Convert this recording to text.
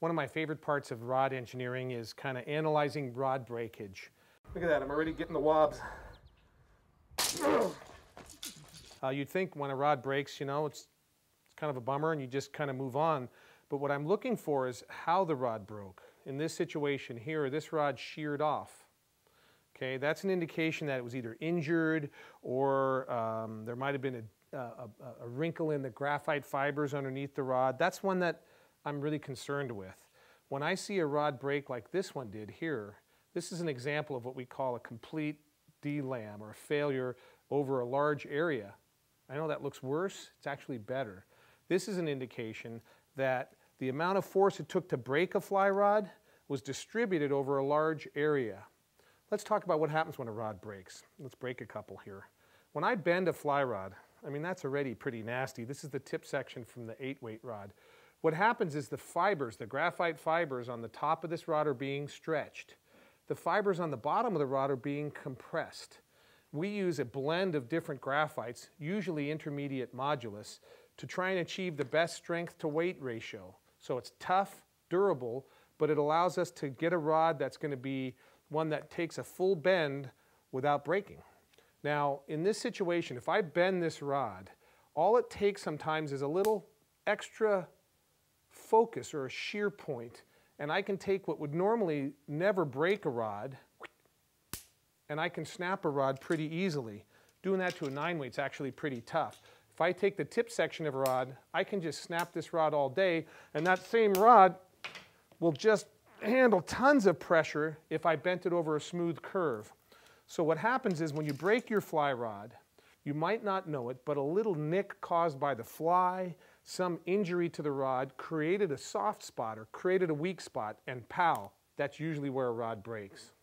One of my favorite parts of rod engineering is kind of analyzing rod breakage. Look at that, I'm already getting the wobs. You'd think when a rod breaks, you know, it's kind of a bummer and you just kind of move on. But what I'm looking for is how the rod broke. In this situation here, this rod sheared off. Okay, that's an indication that it was either injured or there might have been a wrinkle in the graphite fibers underneath the rod. That's one that I'm really concerned with. When I see a rod break like this one did here, this is an example of what we call a complete delam, or a failure over a large area. I know that looks worse, it's actually better. This is an indication that the amount of force it took to break a fly rod was distributed over a large area. Let's talk about what happens when a rod breaks. Let's break a couple here. When I bend a fly rod, I mean, that's already pretty nasty. This is the tip section from the 8-weight rod. What happens is the fibers, the graphite fibers on the top of this rod are being stretched. The fibers on the bottom of the rod are being compressed. We use a blend of different graphites, usually intermediate modulus, to try and achieve the best strength to weight ratio. So it's tough, durable, but it allows us to get a rod that's going to be one that takes a full bend without breaking. Now, in this situation, if I bend this rod, all it takes sometimes is a little extra focus or a shear point, and I can take what would normally never break a rod, and I can snap a rod pretty easily. Doing that to a 9-weight is actually pretty tough. If I take the tip section of a rod, I can just snap this rod all day, and that same rod will just handle tons of pressure if I bent it over a smooth curve. So what happens is when you break your fly rod, you might not know it, but a little nick caused by the fly, some injury to the rod, created a soft spot or created a weak spot, and pow, that's usually where a rod breaks.